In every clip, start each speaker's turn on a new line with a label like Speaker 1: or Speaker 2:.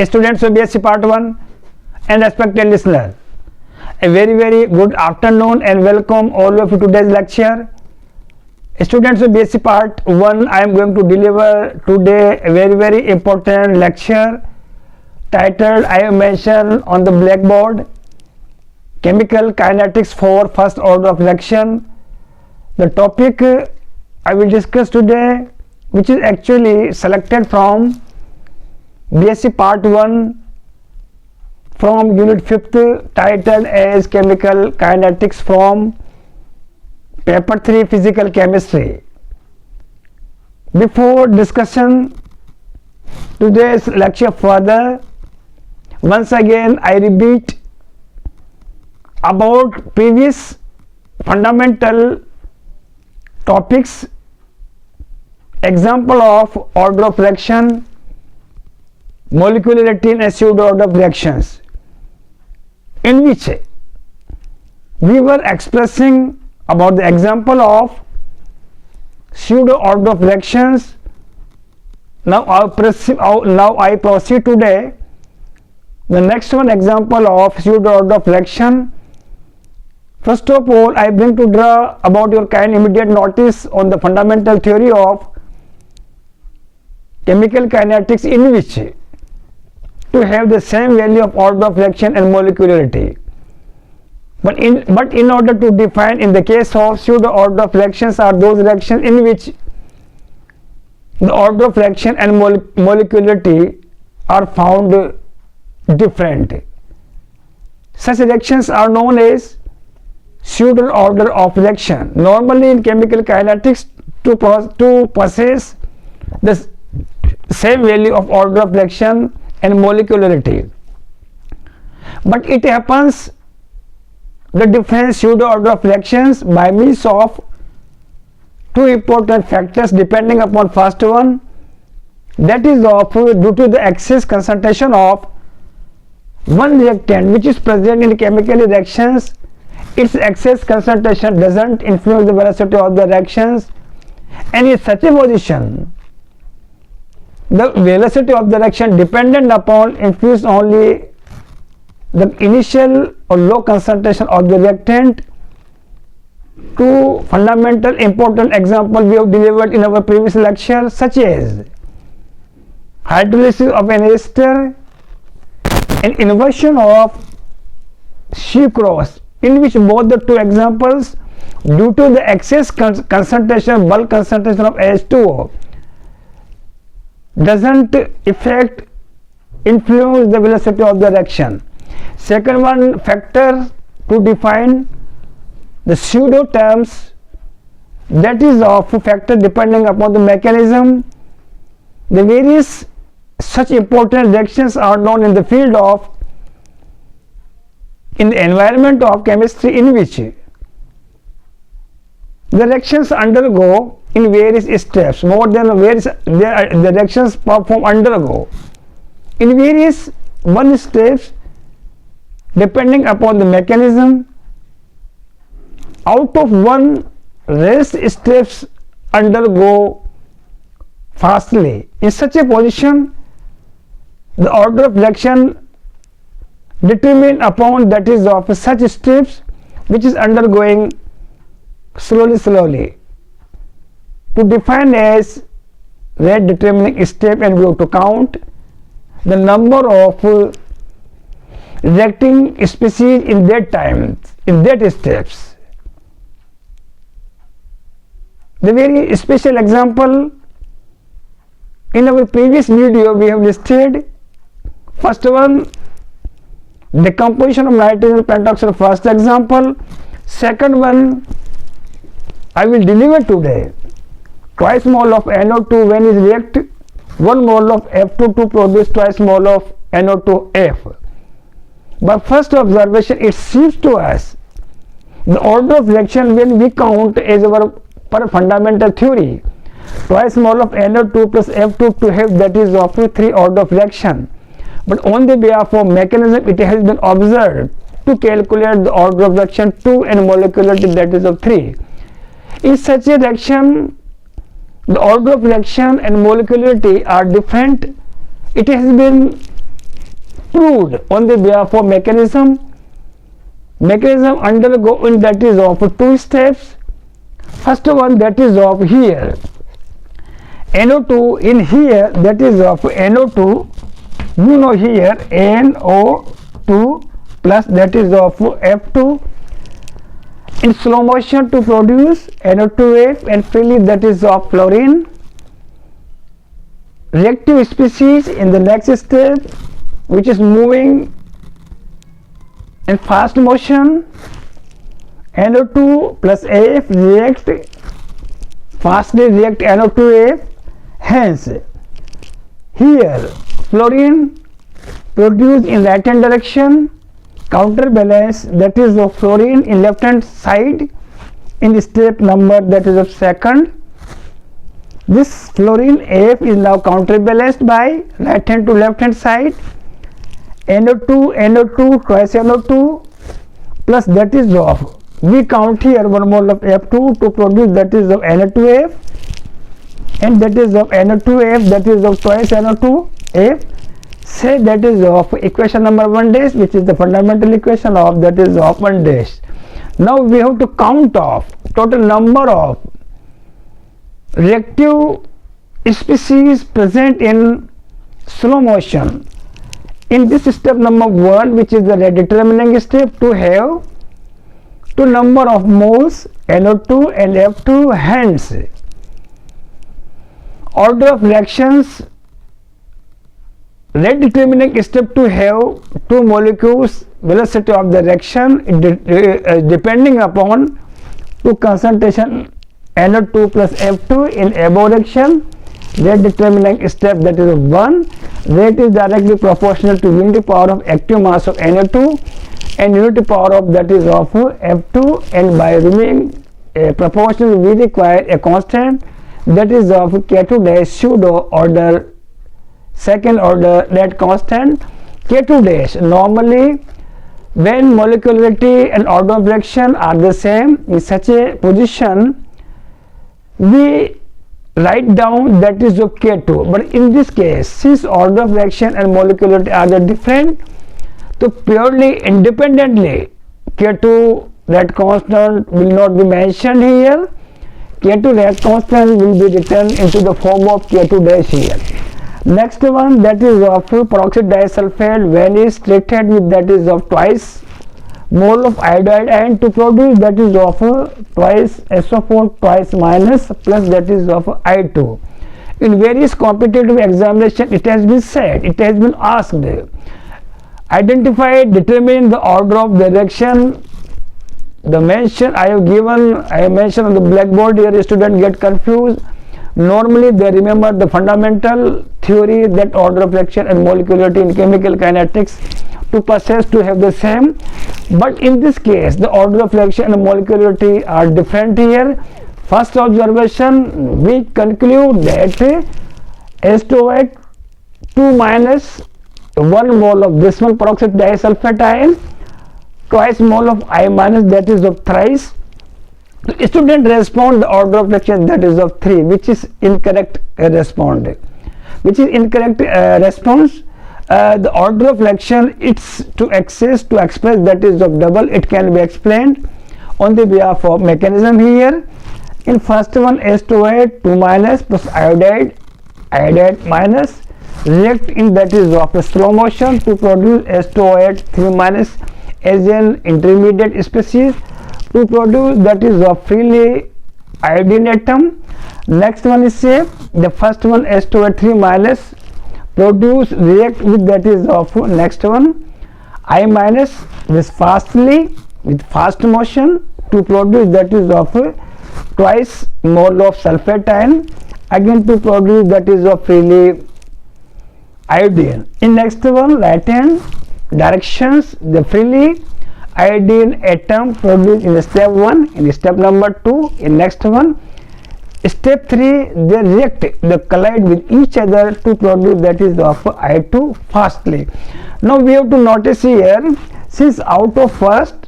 Speaker 1: Students of BSc Part 1 and respected listener, a very good afternoon and welcome all of you to today's lecture. Students of BSc Part 1, I am going to deliver today a very important lecture titled, I have mentioned on the blackboard, Chemical Kinetics for First Order of Reaction. The topic I will discuss today, which is actually selected from BSc Part 1 from Unit 5th, titled as Chemical Kinetics from Paper 3 Physical Chemistry. Before discussion today's lecture further, once again I repeat about previous fundamental topics, example of order of reaction, molecularity and pseudo order of reactions, in which we were expressing about the example of pseudo order of reactions. Now I proceed today the next one example of pseudo order of reaction. First of all, I bring to draw about your kind immediate notice on the fundamental theory of chemical kinetics, in which to have the same value of order of reaction and molecularity. But in order to define, in the case of pseudo order of reactions are those reactions in which the order of reaction and molecularity are found different. Such reactions are known as pseudo order of reaction. Normally in chemical kinetics, to possess the same value of order of reaction and molecularity, but it happens the different pseudo order of reactions by means of two important factors depending upon first one, that is due to the excess concentration of one reactant which is present in chemical reactions. Its excess concentration doesn't influence the velocity of the reactions, and in such a position the velocity of the reaction dependent upon influence only the initial or low concentration of the reactant. Two fundamental important examples we have delivered in our previous lecture, such as hydrolysis of an ester and inversion of sucrose, in which both the two examples, due to the excess concentration, bulk concentration of H2O, doesn't influence the velocity of the reaction. Second one factor to define the pseudo terms, that is of factor depending upon the mechanism. The various such important reactions are known in the field of, in the environment of chemistry, in which the reactions undergo in various steps, more than various the reactions perform undergo in various one steps depending upon the mechanism. Out of one, rest steps undergo fastly. In such a position, the order of reaction determined upon, that is of such steps which is undergoing slowly. To define as rate determining step, and we have to count the number of reacting species in that time, in that steps. The very special example in our previous video we have listed. First one, decomposition of nitrogen pentoxide, first example. Second one I will deliver today, twice mole of NO2 when is react 1 mole of F2 to produce twice mole of NO2F. But first observation, it seems to us the order of reaction when we count as our per fundamental theory, twice mole of NO2 plus F2 to have, that is of 3 order of reaction. But on the behalf of mechanism, it has been observed to calculate the order of reaction 2 and molecularity, that is of 3. In such a reaction, the order of reaction and molecularity are different. It has been proved on the behalf of mechanism. Mechanism undergo in that is of two steps. First one, that is of here NO2, in here that is of NO2, you know here NO2 plus that is of F2 in slow motion to produce NO2F, and freely that is of fluorine. Reactive species in the next step, which is moving in fast motion, NO2 plus AF react, fastly react NO2F. Hence, here fluorine produced in right hand direction, counterbalance that is of fluorine in left hand side in step number that is of second. This fluorine AF is now counterbalanced by right hand to left hand side, NO2, NO2, twice NO2 plus that is of, we count here 1 mole of F2 to produce that is of NO2F, and that is of NO2F, that is of twice NO2F. Say that is of equation number 1 dash, which is the fundamental equation of that is of 1 dash. Now we have to count off total number of reactive species present in slow motion. In this step number 1, which is the determining step, to have to number of moles NO2 and F2. Hence, order of reactions, rate determining step to have two molecules velocity of the reaction depending upon two concentration NO2 plus F2 in above reaction. Rate determining step that is 1, rate is directly proportional to unity power of active mass of NO2 and unity power of that is of F2, and by removing proportional we require a constant that is of K2 dash pseudo order, second order rate constant K2 dash. Normally when molecularity and order of reaction are the same, in such a position we write down that is of K2, but in this case since order of reaction and molecularity are the different, so purely independently K2 rate constant will not be mentioned here. K2 rate constant will be written into the form of K2 dash here. Next one, that is of peroxide disulfide when is treated with that is of twice mole of iodide and to produce that is of twice SO4 twice minus plus that is of I2. In various competitive examination it has been said, it has been asked, identify, determine the order of the reaction. The mention I have mentioned on the blackboard here, student get confused. Normally they remember the fundamental theory that order of reaction and molecularity in chemical kinetics to possess to have the same, but in this case the order of reaction and molecularity are different here. First observation, we conclude that S2O8 2 minus 1 mole of this one peroxide disulfide ion, twice mole of I minus that is of thrice. The student respond the order of reaction that is of 3, which is incorrect response. The order of reaction it's to express that is of double. It can be explained on the behalf of mechanism here. In first one S2O8 2 minus plus iodide minus react in that is of a slow motion to produce S2O8 3 minus as an intermediate species to produce that is of freely iodine atom. Next one is say the first one S2O8 3 minus produce react with that is of next one I minus with fastly with fast motion to produce that is of twice mole of sulfate ion again to produce that is of freely iodine. In next one right hand directions the freely iodine atom produced in step 1, in step number 2, in next one step 3 they react, they collide with each other to produce that is of I2 fastly. Now we have to notice here, since out of first,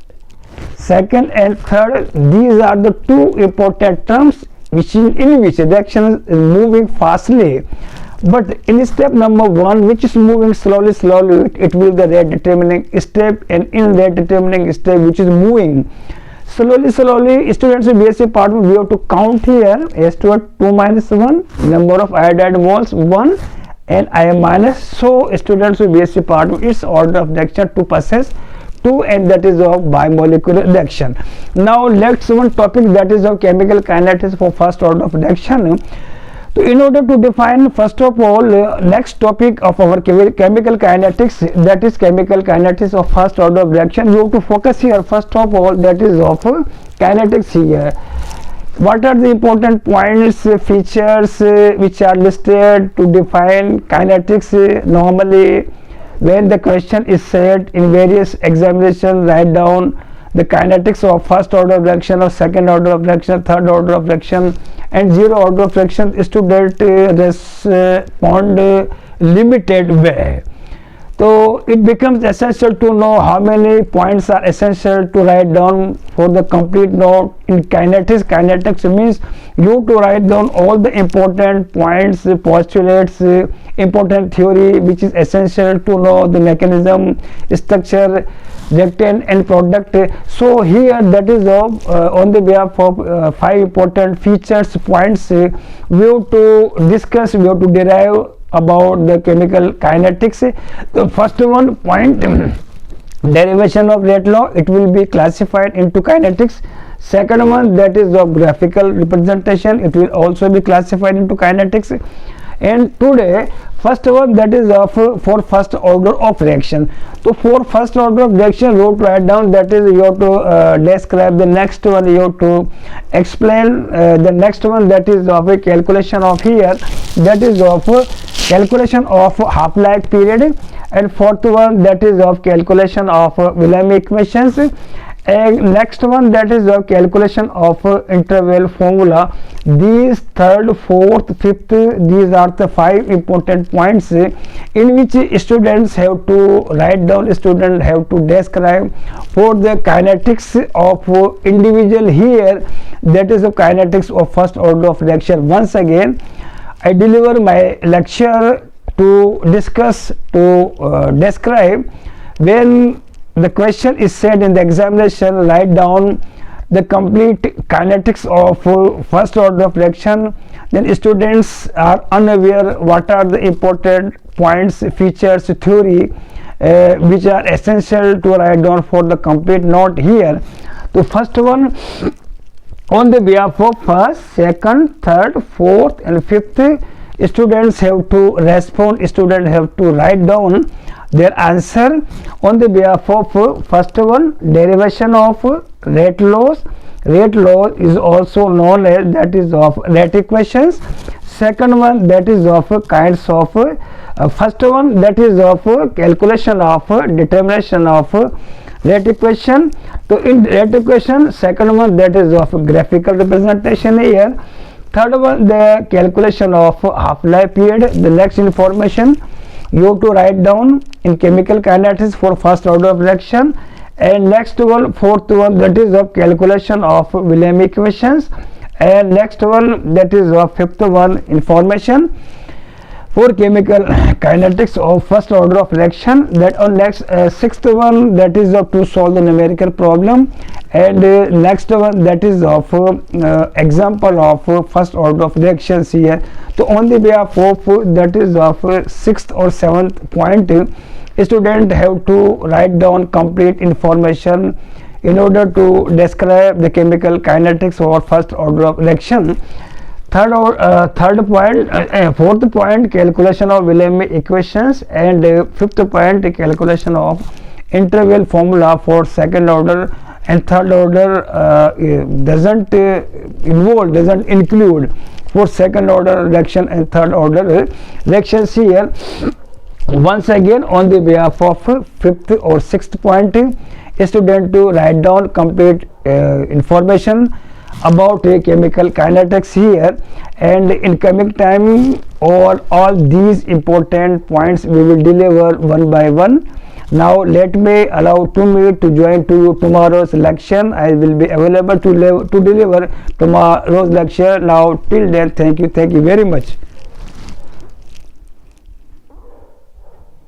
Speaker 1: second and third these are the two important terms which in which reaction is moving fastly, But in step number 1, which is moving slowly, it will be the rate determining step, and in rate determining step which is moving slowly, students in BSc part we have to count here S2 2 minus 1, number of iodide moles 1, and Im minus. So students in BSc part its order of reaction to process 2, and that is of bimolecular reaction. Now let's one topic, that is of chemical kinetics for first order of reaction. So in order to define first of all next topic of our chemical kinetics, that is chemical kinetics of first order of reaction, you have to focus here first of all, that is of kinetics here. What are the important points, features which are listed to define kinetics? Normally when the question is set in various examinations, write down the kinetics of first order of reaction, or second order of reaction, third order of reaction, and zero order of reaction. Student respond limited way. So it becomes essential to know how many points are essential to write down for the complete note in kinetics. Kinetics means you have to write down all the important points, postulates, important theory which is essential to know the mechanism, structure, reactant and product. So here that is of on the behalf of 5 important features, points we have to discuss, we have to derive about the chemical kinetics. The first one point, derivation of rate law, it will be classified into kinetics. Second one, that is of graphical representation, it will also be classified into kinetics. And today first one, that is of for first order of reaction. So for first order of reaction, you have to write down, that is you have to describe the next one, you have to explain the next one, that is of a calculation of here, that is of calculation of half-life period, and fourth one, that is of calculation of Wilhelm equations, and next one, that is of calculation of interval formula. These third, fourth, fifth, these are the 5 important points in which students have to write down, students have to describe for the kinetics of individual here, that is the kinetics of first order of reaction. Once again, I deliver my lecture to discuss, to describe. When the question is said in the examination, write down the complete kinetics of first order of reaction, then students are unaware what are the important points, features, theory which are essential to write down for the complete note here. The first one, on the behalf of first, second, third, fourth and fifth, students have to respond, students have to write down their answer. On the behalf of first one, derivation of rate laws. Rate law is also known as, that is of rate equations. Second one, that is of kinds of first one, that is of calculation of determination of rate equation. So in rate equation, second one, that is of graphical representation here. Third one, the calculation of half-life period. The next information you have to write down in chemical kinetics for first order of reaction. And next one, fourth one, that is of calculation of Wilhelm equations. And next one, that is of fifth one, information for chemical kinetics of first order of reaction. That on next sixth one, that is of to solve the numerical problem. And next one, that is of example of first order of reactions here. So on the behalf of that is of sixth or seventh point, student have to write down complete information in order to describe the chemical kinetics for first order of reaction. Third point, fourth point, calculation of Wilhelm equations, and fifth point, calculation of interval formula for second order, and third order doesn't include for second order reaction and third order reactions here. Once again, on the behalf of fifth or sixth point, student to write down complete information about chemical kinetics here, and in coming time all these important points we will deliver one by one. Now let me allow to me to join to you tomorrow's lecture. I will be available to deliver tomorrow's lecture. Now till then, thank you very much.